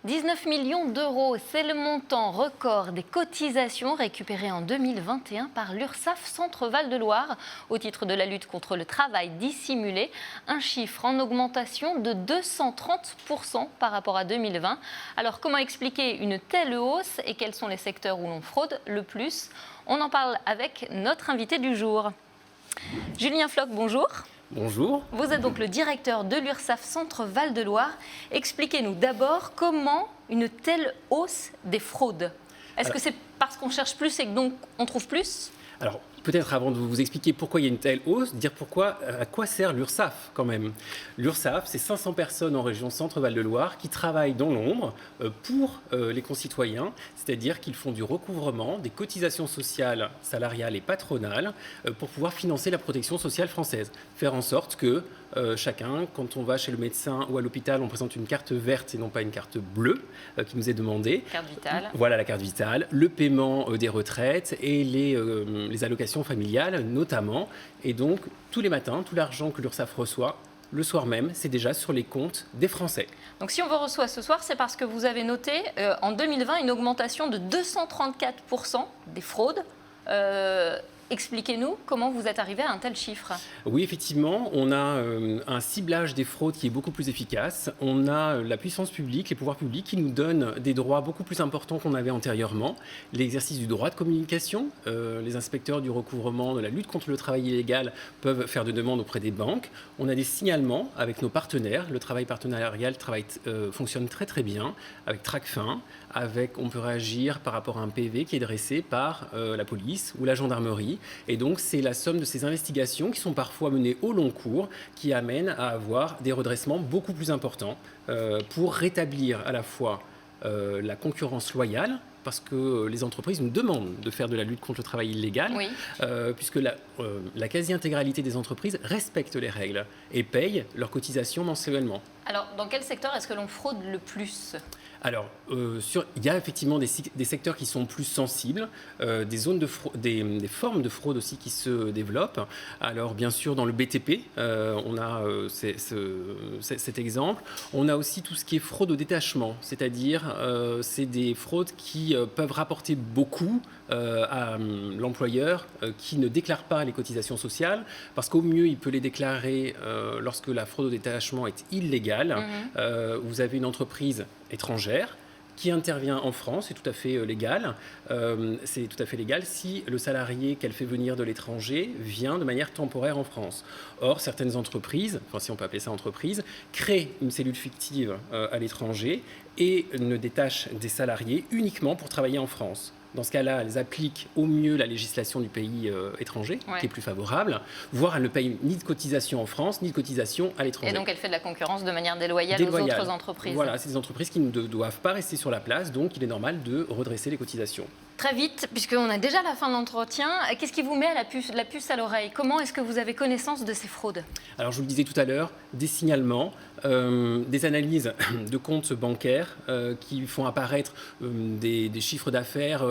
19 millions d'euros, c'est le montant record des cotisations récupérées en 2021 par l'URSSAF Centre-Val de Loire au titre de la lutte contre le travail dissimulé. Un chiffre en augmentation de 230% par rapport à 2020. Alors comment expliquer une telle hausse et quels sont les secteurs où l'on fraude le plus? On en parle avec notre invité du jour. Julien Floch, bonjour. Bonjour. Vous êtes donc le directeur de l'URSSAF Centre-Val de Loire. Expliquez-nous d'abord comment une telle hausse des fraudes. Est-ce que c'est parce qu'on cherche plus et que donc on trouve plus ? Alors, peut-être avant de vous expliquer pourquoi il y a une telle hausse, dire à quoi sert l'URSSAF quand même. L'URSSAF, c'est 500 personnes en région Centre-Val de Loire qui travaillent dans l'ombre pour les concitoyens, c'est-à-dire qu'ils font du recouvrement des cotisations sociales, salariales et patronales pour pouvoir financer la protection sociale française. Faire en sorte que chacun, quand on va chez le médecin ou à l'hôpital, on présente une carte verte et non pas une carte bleue qui nous est demandée. Carte vitale. Voilà la carte vitale, le paiement des retraites et les allocations familiales notamment. Et donc, tous les matins, tout l'argent que l'URSSAF reçoit, le soir même, c'est déjà sur les comptes des Français. Donc si on vous reçoit ce soir, c'est parce que vous avez noté en 2020 une augmentation de 234% des fraudes. Expliquez-nous comment vous êtes arrivé à un tel chiffre. Oui, effectivement, on a un ciblage des fraudes qui est beaucoup plus efficace. On a la puissance publique, les pouvoirs publics qui nous donnent des droits beaucoup plus importants qu'on avait antérieurement. L'exercice du droit de communication, les inspecteurs du recouvrement, de la lutte contre le travail illégal peuvent faire des demandes auprès des banques. On a des signalements avec nos partenaires. Le travail partenarial fonctionne très très bien avec Tracfin. On peut réagir par rapport à un PV qui est dressé par la police ou la gendarmerie. Et donc, c'est la somme de ces investigations qui sont parfois menées au long cours qui amènent à avoir des redressements beaucoup plus importants pour rétablir à la fois la concurrence loyale, parce que les entreprises nous demandent de faire de la lutte contre le travail illégal, oui. Puisque la quasi-intégralité des entreprises respectent les règles et payent leurs cotisations mensuellement. Alors, dans quel secteur est-ce que l'on fraude le plus ? Alors, il y a effectivement des secteurs qui sont plus sensibles, des formes de fraude aussi qui se développent. Alors, bien sûr, dans le BTP, on a cet exemple. On a aussi tout ce qui est fraude au détachement, c'est-à-dire c'est des fraudes qui peuvent rapporter beaucoup à l'employeur qui ne déclare pas les cotisations sociales, parce qu'au mieux, il peut les déclarer lorsque la fraude au détachement est illégale. Vous avez une entreprise étrangère qui intervient en France, c'est tout à fait légal. C'est tout à fait légal si le salarié qu'elle fait venir de l'étranger vient de manière temporaire en France. Or, certaines entreprises, enfin si on peut appeler ça entreprise, créent une cellule fictive à l'étranger et ne détachent des salariés uniquement pour travailler en France. Dans ce cas-là, elles appliquent au mieux la législation du pays étranger, qui est plus favorable, voire elles ne payent ni de cotisation en France, ni de cotisation à l'étranger. Et donc, elle fait de la concurrence de manière déloyale aux autres entreprises. Voilà, c'est des entreprises qui ne doivent pas rester sur la place, donc il est normal de redresser les cotisations. Très vite, puisqu'on a déjà la fin de l'entretien, qu'est-ce qui vous met la puce à l'oreille ? Comment est-ce que vous avez connaissance de ces fraudes ? Alors, je vous le disais tout à l'heure, des signalements, des analyses de comptes bancaires qui font apparaître des chiffres d'affaires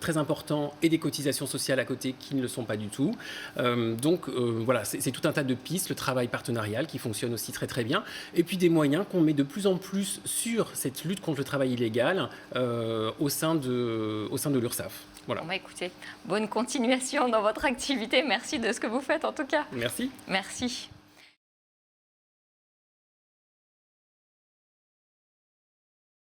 très importants et des cotisations sociales à côté qui ne le sont pas du tout. Voilà, c'est tout un tas de pistes, le travail partenarial qui fonctionne aussi très très bien, et puis des moyens qu'on met de plus en plus sur cette lutte contre le travail illégal au sein de l'URSSAF. Voilà. Bon, écoutez, bonne continuation dans votre activité. Merci de ce que vous faites en tout cas. Merci. Merci.